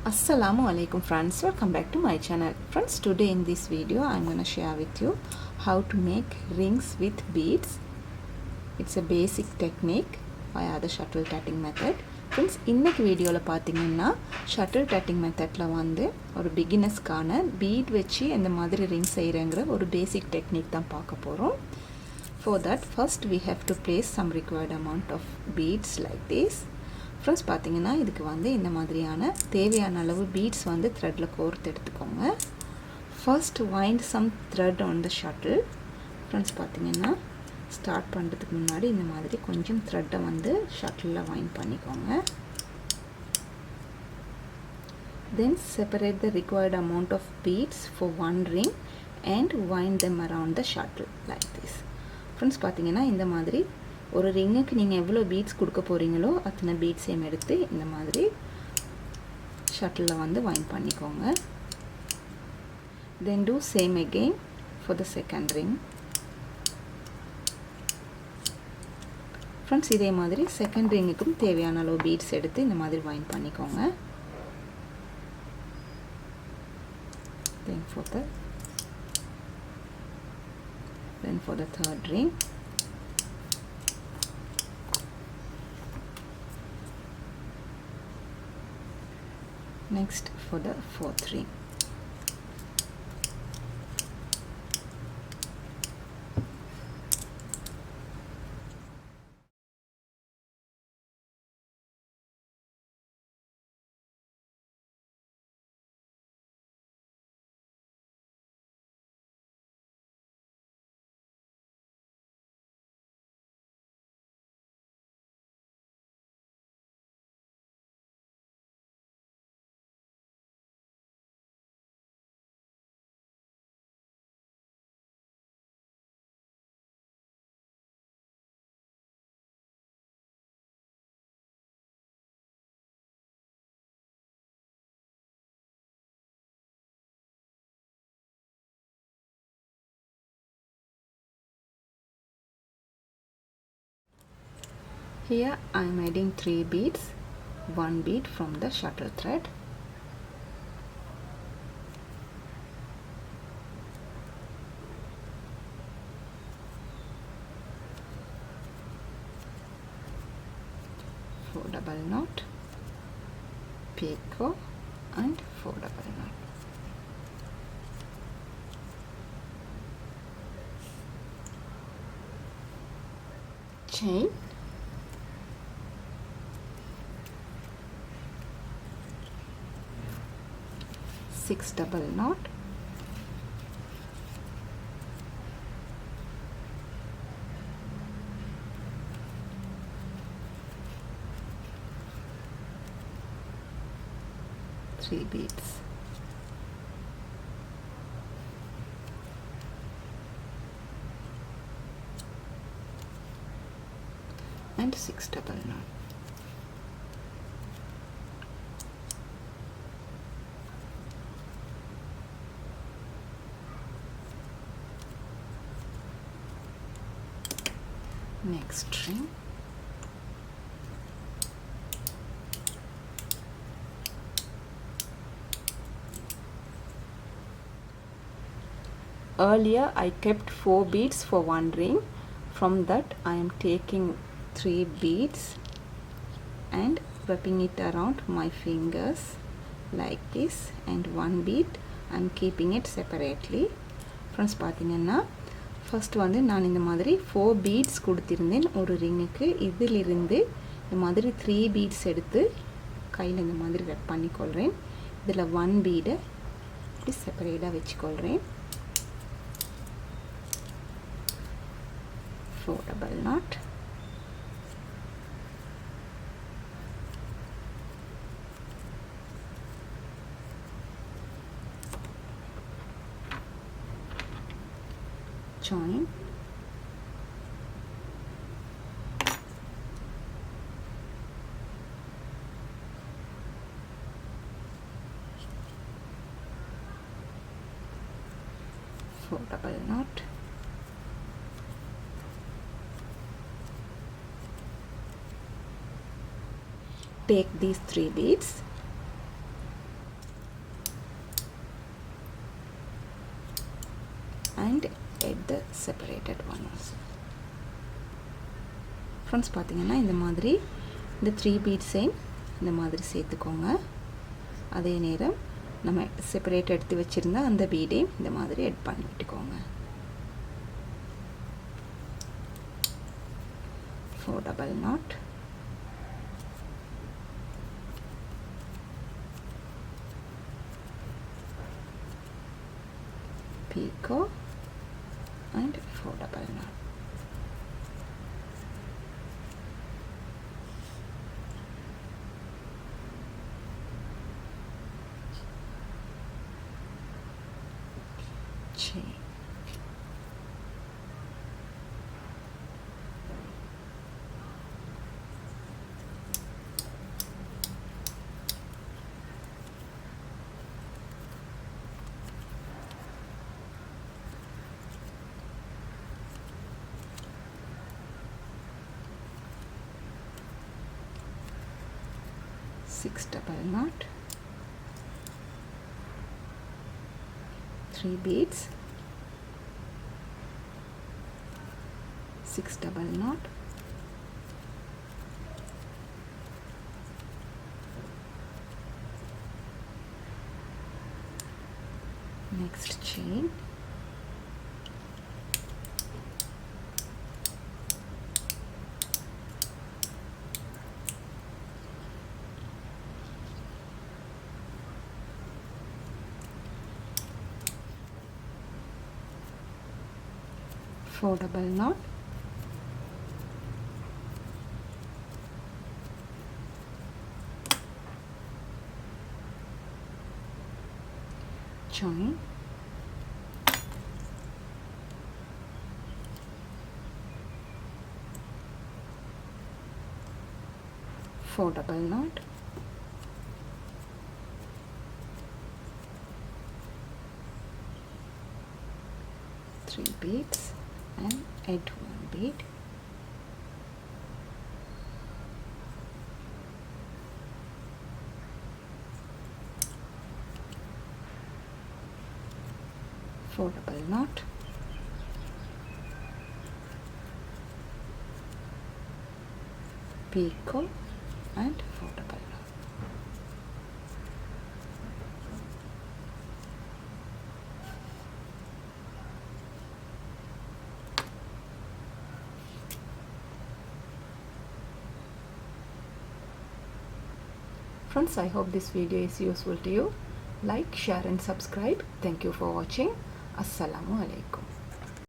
Assalamu alaikum friends, welcome back to my channel. Friends, today in this video I'm going to share with you how to make rings with beads. It's a basic technique via the shuttle tatting method. Friends, இன்னைக்கு வீடியோல பாத்தீங்கன்னா shuttle tatting methodல வந்து ஒரு beginnersக்கான bead வச்சு இந்த மாதிரி ring செய்யறங்கற ஒரு basic technique தான் பார்க்க போறோம். For that, first we have to place some required amount of beads like this. Friends, பாத்தீங்கன்னா இதுக்கு வந்து இந்த மாதிரியான தேவையான அளவு beads வந்து threadல கோர்த்து எடுத்துக்கோங்க. First wind some thread on the shuttle. Friends, பாத்தீங்கன்னா ஸ்டார்ட் பண்றதுக்கு முன்னாடி இந்த மாதிரி கொஞ்சம் thread வந்து shuttle-ல wind பண்ணிக்கோங்க. Then separate the required amount of beads for one ring and wind them around the shuttle like this. Friends, பாத்தீங்கன்னா இந்த மாதிரி ஒரு ரிங்குக்கு நீங்க எவ்வளவு பீட்ஸ் கொடுக்க போறீங்களோ அத்தனை பீட்ஸையும் எடுத்து இந்த மாதிரி ஷட்டில்ல வந்து வைண்ட் பண்ணிக்கோங்க. Then do same again for the second ring. Friends, இதே மாதிரி செகண்ட் ரிங்குக்கும் தேவையான அளவு பீட்ஸ் எடுத்து இந்த மாதிரி வைண்ட் பண்ணிக்கோங்க. Then for the third ring. Next for the fourth ring. Here I am adding 3 beads, 1 bead from the shuttle thread. Four double knot, picot and 4 double knot. Chain. Six double knot, three beads, and 6 double knot. Next ring. Earlier I kept 4 beads for one ring. From that I am taking 3 beads and wrapping it around my fingers like this, and 1 bead I am keeping it separately. Friends, பாத்தீங்கன்னா first வந்து நான் இந்த மாதிரி 4 beads கொடுத்திருந்தேன் ஒரு ரிங்குக்கு. இதிலிருந்து இந்த மாதிரி 3 beads எடுத்து கையில் இந்த மாதிரி ரெப் பண்ணிக்கொள்கிறேன். இதில் 1 bead இப்படி செப்பரேட்டாக வச்சுக்கொள்கிறேன். 4 double knot, join, four double knot, take these 3 beads and add the separated one also. Friends பார்த்தீங்கன்னா இந்த மாதிரி இந்த 3 பீட்ஸையும் இந்த மாதிரி சேர்த்துக்கோங்க. அதே நேரம் நம்ம செப்பரேட் எடுத்து வச்சுருந்தா அந்த பீடையும் இந்த மாதிரி ஆட் பண்ணி விட்டுக்கோங்க. 4 double knot, picot and 4 double knot. Chain. Six double knot, 3 beads, 6 double knot, next chain, four double knot, join, four double knot, three beads and add one bead, four double knot, picot and four double knot. Friends, I hope this video is useful to you. Like, share and subscribe. Thank you for watching. Assalamu alaikum.